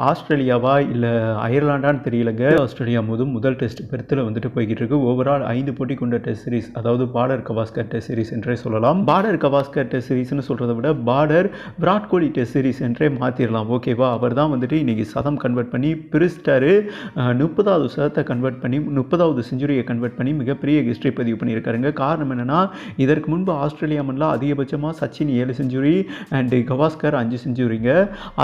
ஆஸ்திரேலியாவா இல்லை அயர்லாண்டான்னு தெரியலங்க. ஆஸ்திரேலியா முதல் டெஸ்ட் பெர்த்தில் வந்துட்டு போய்கிட்டு இருக்கு. ஓவரால் 5 போட்டி கொண்ட டெஸ்ட் சீரிஸ், அதாவது பார்டர் கவாஸ்கர் டெஸ்ட் சீரிஸ் என்றே சொல்லலாம். பார்டர் கவாஸ்கர் டெஸ்ட் சீரிஸ்னு சொல்கிறத விட border Virat Kohli test series என்றே மாற்றிடலாம். ஓகேவா? அவர் தான் வந்துட்டு இன்றைக்கி சதம் கன்வெர்ட் பண்ணி பிரிஸ்டரு 30வது சதத்தை கன்வெர்ட் பண்ணி 30வது செஞ்சுரியை கன்வெர்ட் பண்ணி மிகப்பெரிய ஹிஸ்ட்ரி பதிவு பண்ணியிருக்காருங்க. காரணம் என்னென்னா, இதற்கு முன்பு ஆஸ்திரேலியா மண்ணில் அதிகபட்சமாக சச்சின் 7 செஞ்சுரி அண்டு கவாஸ்கர் 5 செஞ்சுரிங்க.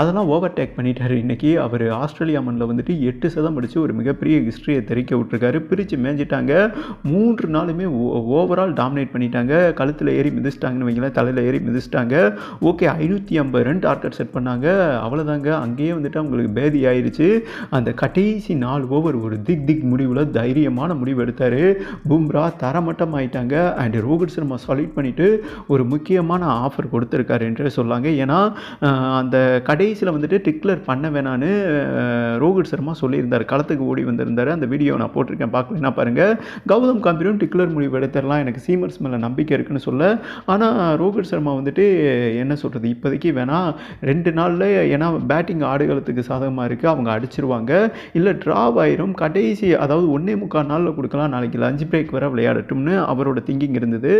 அதெல்லாம் ஓவர்டேக் பண்ணிட்டார். இன்றைக்கி அவர் ஆஸ்திரேலியா மண்ணில் வந்துட்டு 8 சதம் அடித்து ஒரு மிகப்பெரிய ஹிஸ்ட்ரியை தெரிவிக்க விட்டுருக்காரு. பிரித்து மேய்ஞ்சிட்டாங்க. 3 நாளுமே ஓவரால் டாமினேட் பண்ணிட்டாங்க. கழுத்தில் ஏறி மிதிச்சிட்டாங்கன்னு வைங்களேன், தலையில் ஏறி மிதிச்சிட்டாங்க. ஓகே, 550 ரன் டார்கெட் செட் பண்ணாங்க. அவ்வளோதாங்க. அங்கேயே வந்துட்டு அவங்களுக்கு பேதி ஆயிடுச்சு. அந்த கடைசி 4 ஓவர் ஒரு திக் முடிவில் தைரியமான முடிவு எடுத்தார். பும்ரா தரமட்டம் ஆயிட்டாங்க. அண்ட் ரோஹித் சர்மா சாலிட் பண்ணிவிட்டு ஒரு முக்கியமான ஆஃபர் கொடுத்துருக்காரு என்றே சொல்லாங்க. ஏன்னா அந்த கடைசியில் வந்துட்டு டிக்ளர் பண்ண வேணான்னு ரோஹித் சர்மா சொல்லியிருந்தார். களத்துக்கு ஓடி வந்திருந்தார். அந்த வீடியோ நான் போட்டிருக்கேன், பார்க்கலன்னா பாருங்கள். கௌதம் கம்பீரும் டிக்ளர் முடிவு எடுத்துடலாம், எனக்கு சீமர்ஸ் மேலே நம்பிக்கை இருக்குன்னு சொல்ல. ஆனால் ரோஹித் சர்மா வந்துட்டு என்ன சொல்கிறது, இப்போதைக்கு வேணாம், 2 நாளில், ஏன்னா பேட்டிங் ஆடுகளத்துக்கு சாதகமாக இருக்குது, அவங்க அடிச்சிருவாங்க, இல்லை ட்ராவ் ஆயிரும், கடைசி அதாவது 1.25 நாளில் கொடுக்கலாம், நாளைக்கு லஞ்ச் பிரேக் வர விளையாடட்டும்னு அவரோட திங்கிங் இருந்தது.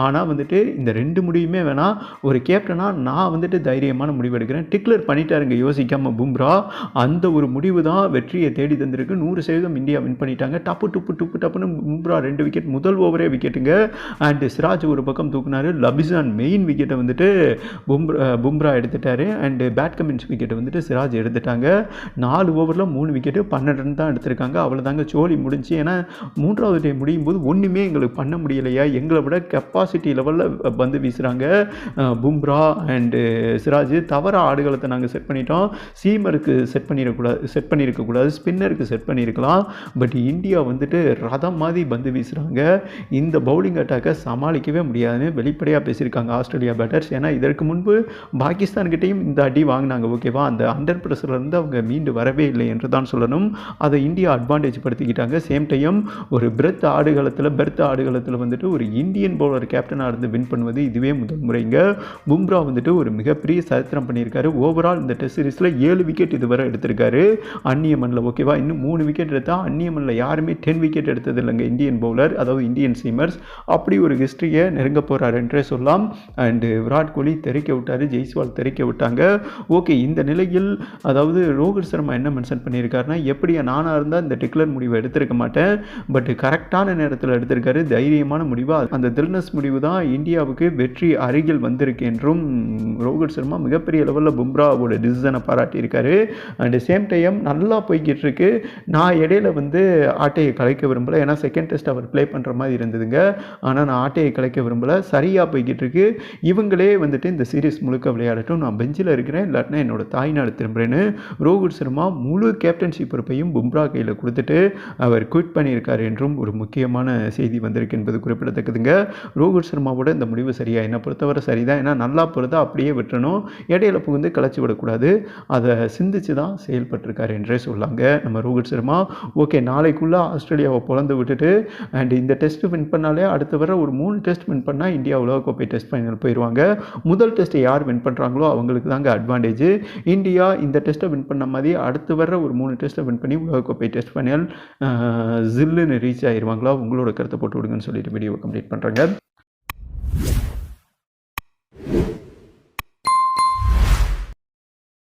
ஆனால் வந்துட்டு இந்த 2 முடிவுமே வேணாம், ஒரு கேப்டனாக நான் வந்துட்டு தைரியமான முடிவு எடுக்கிறேன், டிக்ளர் பண்ணிட்டாருங்க யோசிக்காமல் பும்ரா. அந்த ஒரு முடிவு தான் வெற்றியை தேடி தந்திருக்கு. 100% இந்தியா வின் பண்ணிட்டாங்க. டப்புன்னு பும்ரா 2 விக்கெட், முதல் ஓவரே விக்கெட்டுங்க. அண்ட் சிராஜ் ஒரு பக்கம் தூக்குனாரு. லபிசான் மெயின் விக்கெட்டை வந்துட்டு பும்ரா எடுத்துட்டாரு. அண்ட் பேட் கமின்ஸ் விக்கெட்டை வந்துட்டு சிராஜ் எடுத்துட்டாங்க. 4 ஓவரில் 3 விக்கெட்டு, 12 ரன் தான் எடுத்திருக்காங்க. அவ்வளோதாங்க, சோலி முடிஞ்சு. ஏன்னா 3வது டே முடியும் போது ஒன்றுமே எங்களுக்கு பண்ண முடியலையா, எங்களை விட கெப்பாசிட்டி லெவலில் பந்து வீசுகிறாங்க பும்ரா அண்டு சிராஜ். தவற ஆடுகளத்தை நாங்கள் செட் பண்ணிட்டோம். சீமருக்கு செட் பண்ணியிருக்கக்கூடாது, ஸ்பின்னருக்கு செட் பண்ணியிருக்கலாம். பட் இந்தியா வந்துட்டு ரதம் மாதிரி பந்து வீசுகிறாங்க. இந்த பவுலிங் அட்டாக்கை சமாளிக்கவே முடியாதுன்னு வெளிப்படையாக பேசியிருக்காங்க ஆஸ்திரேலியா பேட்டர்ஸ். ஏன்னா இதற்கு முன்பு பாகிஸ்தான்கிட்டையும் இந்த அடி வாங்கினாங்க. ஓகேவா? அந்த அண்டர் ப்ரெஷர்லேருந்து அவங்க மீண்டு வரவே இல்லை என்று தான் சொல்லணும். அதை இந்தியா அட்வான்டேஜ் படுத்திக்கிட்டாங்க. சேம் டைம் ஒரு பெர்த் ஆடுகளத்தில் வந்துட்டு ஒரு இந்தியன் பவுலர் கேப்டனாக இருந்து வின் பண்ணுவது இதுவே முதல் முறைங்க. பும்ரா வந்துட்டு ஒரு மிகப்பெரிய சரித்திரம் பண்ணியிருக்காரு. ஓவரால் இந்த டெஸ்ட் சீரிஸில் 7 விக்கெட் இதுவரை எடுத்திருக்காரு அந்நிய மண்ணில். ஓகேவா? இன்னும் 3 விக்கெட் எடுத்தால் அந்நிய மண்ணில் யாருமே 10 விக்கெட் எடுத்தது இல்லைங்க இந்தியன் பவுலர், அதாவது இந்தியன் சீமர்ஸ். அப்படி ஒரு ஹிஸ்ட்ரியை நெருங்க போகிறார் என்றே சொல்லலாம். அண்டு விராட் கோலி தெரிக்க விட்டார், ஜெய்ஸ்வால் தெரிக்க விட்டாங்க. ஓகே, இந்த நிலையில் அதாவது ரோஹித் சர்மா என்ன மென்ஷன் பண்ணியிருக்காருன்னா, எப்படியா நானாக இருந்தால் இந்த டிக்ளர் முடிவை எடுத்திருக்க மாட்டேன், பட் கரெக்டான நேரத்தில் எடுத்திருக்காரு, தைரியமான முடிவு. அந்த தில்னஸ் முடிவு தான் இந்தியாவுக்கு வெற்றி அருகில் வந்திருக்கு என்றும் ரோஹித் சர்மா மிகப்பெரிய லெவலில் பும்ராவோட டிசிஷனை பாராட்டியிருக்காரு. அண்ட் சேம் டைம் நல்லா போய்கிட்டு இருக்கு. நான் இடையில வந்து ஆட்டையை கலைக்க விரும்பலை, ஏன்னா செகண்ட் டெஸ்ட் அவர் ப்ளே பண்ணுற மாதிரி இருந்ததுங்க. ஆனால் நான் ஆட்டையை கலைக்க விரும்பலை, சரியாக போய்கிட்டு இருக்கு. இவங்களே வந்துட்டு இந்த சீரீஸ் முழுக்க விளையாடட்டும், நான் பெஞ்சில் இருக்கிறேன், இல்லாட்டினா என்னோட தாய்நாடு திரும்புகிறேன்னு ரோஹித் சர்மா முழு கேப்டன்ஷிப் பொறுப்பையும் பும்ரா கையில் கொடுத்துட்டு அவர் குவிட் பண்ணியிருக்கார் என்றும் ஒரு முக்கியமான செய்தி வந்திருக்கு என்பது குறிப்பிடத்தக்கதுங்க. ரோஹித் சர்மாவோட இந்த முடிவு சரியா, என்னை பொறுத்தவரை சரிதான். ஏன்னா நல்லா பொறுத்தா அப்படியே விட்டுறணும், இடையில புகுந்து கலைச்சி விடக்கூடாது. அதை சிந்திச்சு தான் செயல்பட்டிருக்காரு என்றே சொல்லாங்க நம்ம ரோஹித் சர்மா. ஓகே, நாளைக்குள்ளே ஆஸ்திரேலியாவை பொழந்து விட்டுட்டு அண்ட் இந்த டெஸ்ட் வின் பண்ணாலே அடுத்து வர ஒரு 3 டெஸ்ட் வின் பண்ணால் இந்தியா உலகக்கோப்பை டெஸ்ட் ஃபைனல் போயிடுவாங்க. முதல் டெஸ்ட்டை யார் வின் பண்ணுறாங்களோ அவங்களுக்கு தாங்க அட்வான்டேஜ். இந்தியா இந்த டெஸ்ட்டை வின் பண்ண மாதிரி அடுத்து வர ஒரு 3 டெஸ்ட்டை வின் பண்ணி உலகக்கோப்பை டெஸ்ட் ஃபைனல் ஜில்லுன்னு ரீச் ஆயிடுவாங்களா? உங்களோட கருத்தை போட்டு விடுங்கன்னு சொல்லிட்டு வீடியோ கம்ப்ளீட் பண்ணுறேங்க.